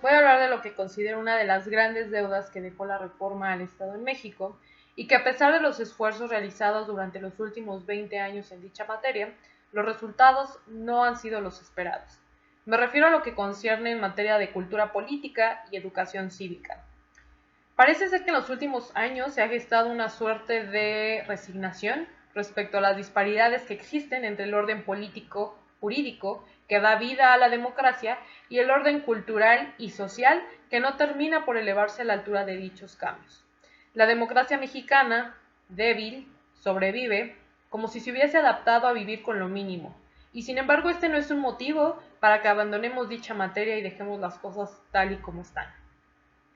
voy a hablar de lo que considero una de las grandes deudas que dejó la reforma al Estado en México y que a pesar de los esfuerzos realizados durante los últimos 20 años en dicha materia, los resultados no han sido los esperados. Me refiero a lo que concierne en materia de cultura política y educación cívica. Parece ser que en los últimos años se ha gestado una suerte de resignación respecto a las disparidades que existen entre el orden político jurídico que da vida a la democracia y el orden cultural y social que no termina por elevarse a la altura de dichos cambios. La democracia mexicana, débil, sobrevive como si se hubiese adaptado a vivir con lo mínimo, y sin embargo este no es un motivo para que abandonemos dicha materia y dejemos las cosas tal y como están.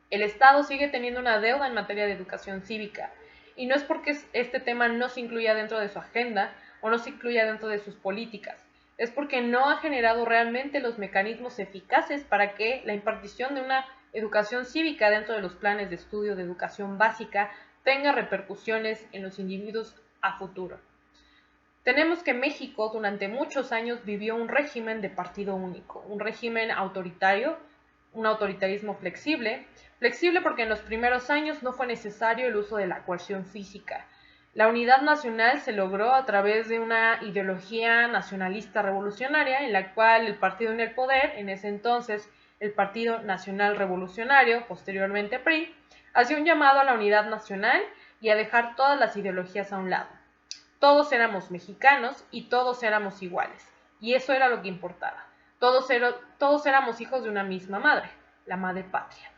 El Estado sigue teniendo una deuda en materia de educación cívica, y no es porque este tema no se incluya dentro de su agenda o no se incluya dentro de sus políticas, es porque no ha generado realmente los mecanismos eficaces para que la impartición de una educación cívica dentro de los planes de estudio de educación básica tenga repercusiones en los individuos a futuro. Tenemos que México durante muchos años vivió un régimen de partido único, un régimen autoritario, un autoritarismo flexible porque en los primeros años no fue necesario el uso de la coerción física. La unidad nacional se logró a través de una ideología nacionalista revolucionaria en la cual el partido en el poder, en ese entonces el Partido Nacional Revolucionario, posteriormente PRI, hacía un llamado a la unidad nacional y a dejar todas las ideologías a un lado. Todos éramos mexicanos y todos éramos iguales, y eso era lo que importaba. Todos éramos hijos de una misma madre, la madre patria.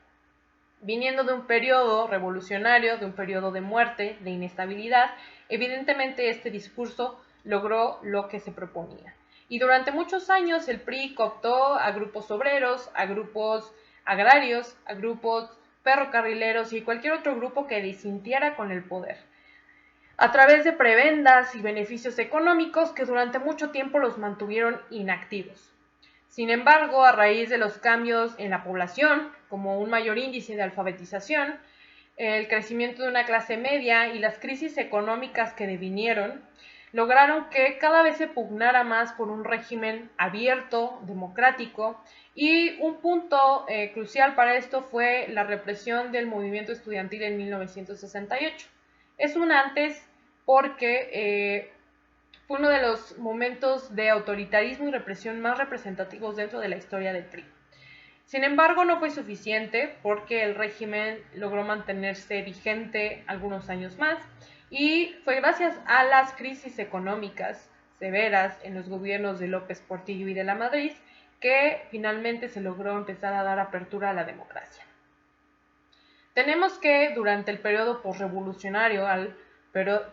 Viniendo de un periodo revolucionario, de un periodo de muerte, de inestabilidad, evidentemente este discurso logró lo que se proponía. Y durante muchos años el PRI cooptó a grupos obreros, a grupos agrarios, a grupos ferrocarrileros y cualquier otro grupo que disintiera con el poder, a través de prebendas y beneficios económicos que durante mucho tiempo los mantuvieron inactivos. Sin embargo, a raíz de los cambios en la población, como un mayor índice de alfabetización, el crecimiento de una clase media y las crisis económicas que devinieron, lograron que cada vez se pugnara más por un régimen abierto, democrático, y un punto crucial para esto fue la represión del movimiento estudiantil en 1968. Es un antes porque fue uno de los momentos de autoritarismo y represión más representativos dentro de la historia del PRI. Sin embargo, no fue suficiente porque el régimen logró mantenerse vigente algunos años más y fue gracias a las crisis económicas severas en los gobiernos de López Portillo y de la Madrid que finalmente se logró empezar a dar apertura a la democracia. Tenemos que durante el periodo posrevolucionario al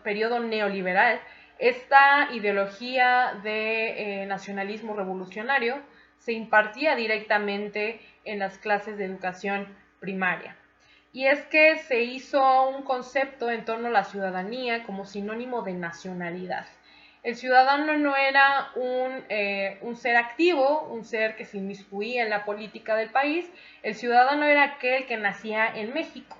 periodo neoliberal, esta ideología de nacionalismo revolucionario se impartía directamente en las clases de educación primaria. Y es que se hizo un concepto en torno a la ciudadanía como sinónimo de nacionalidad. El ciudadano no era un ser activo, un ser que se inmiscuía en la política del país. El ciudadano era aquel que nacía en México.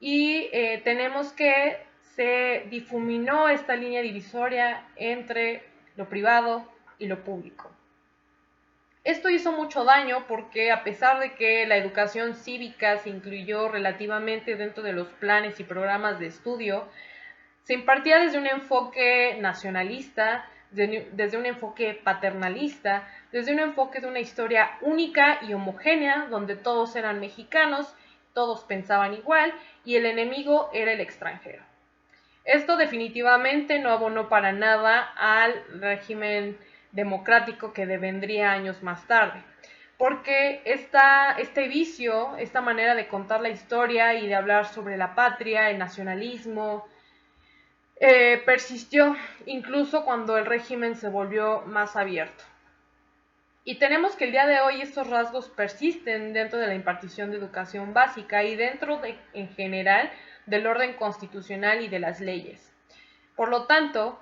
Y tenemos que se difuminó esta línea divisoria entre lo privado y lo público. Esto hizo mucho daño porque a pesar de que la educación cívica se incluyó relativamente dentro de los planes y programas de estudio, se impartía desde un enfoque nacionalista, desde un enfoque paternalista, desde un enfoque de una historia única y homogénea, donde todos eran mexicanos, todos pensaban igual y el enemigo era el extranjero. Esto definitivamente no abonó para nada al régimen democrático que devendría años más tarde, porque este vicio, esta manera de contar la historia y de hablar sobre la patria, el nacionalismo, persistió incluso cuando el régimen se volvió más abierto. Y tenemos que el día de hoy estos rasgos persisten dentro de la impartición de educación básica y dentro en general del orden constitucional y de las leyes. Por lo tanto,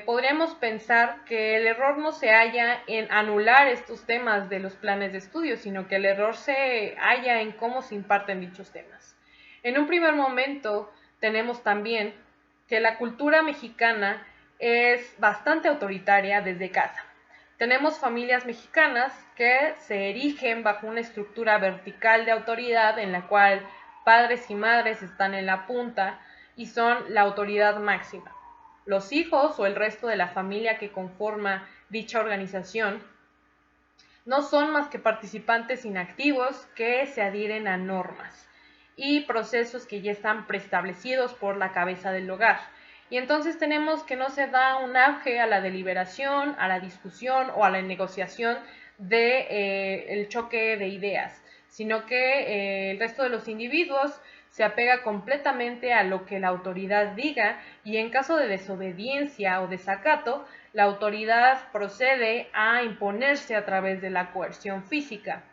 podríamos pensar que el error no se halla en anular estos temas de los planes de estudio, sino que el error se halla en cómo se imparten dichos temas. En un primer momento, tenemos también que la cultura mexicana es bastante autoritaria desde casa. Tenemos familias mexicanas que se erigen bajo una estructura vertical de autoridad en la cual padres y madres están en la punta y son la autoridad máxima. Los hijos o el resto de la familia que conforma dicha organización no son más que participantes inactivos que se adhieren a normas y procesos que ya están preestablecidos por la cabeza del hogar. Y entonces tenemos que no se da un auge a la deliberación, a la discusión o a la negociación de el choque de ideas, sino que el resto de los individuos se apega completamente a lo que la autoridad diga y en caso de desobediencia o desacato, la autoridad procede a imponerse a través de la coerción física.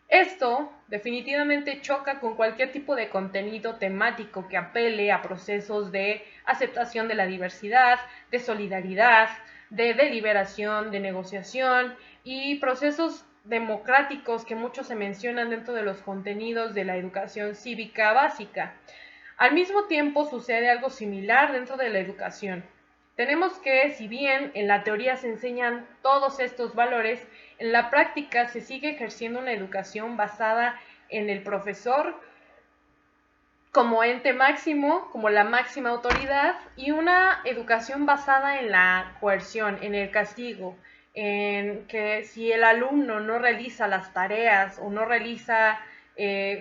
Esto definitivamente choca con cualquier tipo de contenido temático que apele a procesos de aceptación de la diversidad, de solidaridad, de deliberación, de negociación y procesos democráticos que muchos se mencionan dentro de los contenidos de la educación cívica básica. Al mismo tiempo sucede algo similar dentro de la educación. Tenemos que, si bien en la teoría se enseñan todos estos valores, en la práctica se sigue ejerciendo una educación basada en el profesor como ente máximo, como la máxima autoridad, y una educación basada en la coerción, en el castigo, en que si el alumno no realiza las tareas o no realiza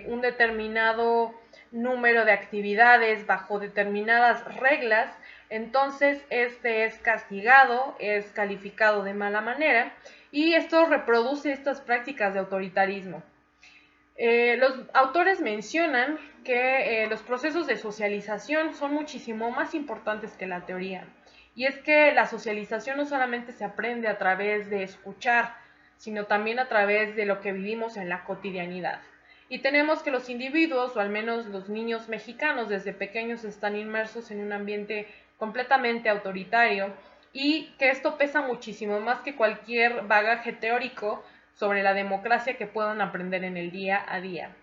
un determinado número de actividades bajo determinadas reglas, entonces este es castigado, es calificado de mala manera y esto reproduce estas prácticas de autoritarismo. Los autores mencionan que los procesos de socialización son muchísimo más importantes que la teoría. Y es que la socialización no solamente se aprende a través de escuchar, sino también a través de lo que vivimos en la cotidianidad. Y tenemos que los individuos, o al menos los niños mexicanos, desde pequeños están inmersos en un ambiente completamente autoritario y que esto pesa muchísimo más que cualquier bagaje teórico sobre la democracia que puedan aprender en el día a día.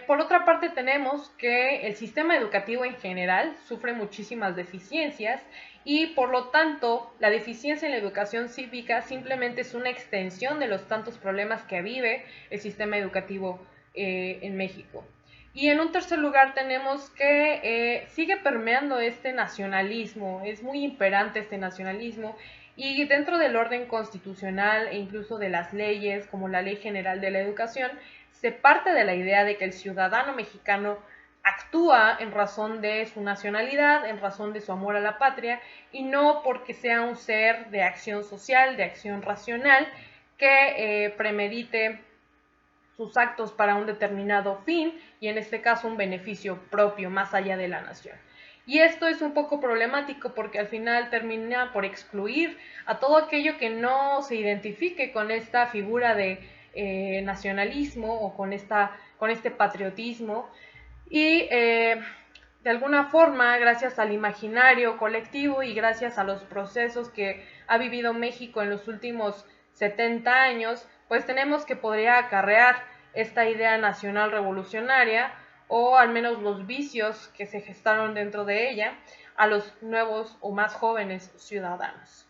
Por otra parte, tenemos que el sistema educativo en general sufre muchísimas deficiencias y por lo tanto la deficiencia en la educación cívica simplemente es una extensión de los tantos problemas que vive el sistema educativo en México. Y en un tercer lugar tenemos que sigue permeando este nacionalismo, es muy imperante este nacionalismo y dentro del orden constitucional e incluso de las leyes como la Ley General de la Educación se parte de la idea de que el ciudadano mexicano actúa en razón de su nacionalidad, en razón de su amor a la patria y no porque sea un ser de acción social, de acción racional que premedite sus actos para un determinado fin y en este caso un beneficio propio más allá de la nación. Y esto es un poco problemático porque al final termina por excluir a todo aquello que no se identifique con esta figura de nacionalismo o con este patriotismo y de alguna forma, gracias al imaginario colectivo y gracias a los procesos que ha vivido México en los últimos 70 años, pues tenemos que podría acarrear esta idea nacional revolucionaria o al menos los vicios que se gestaron dentro de ella a los nuevos o más jóvenes ciudadanos.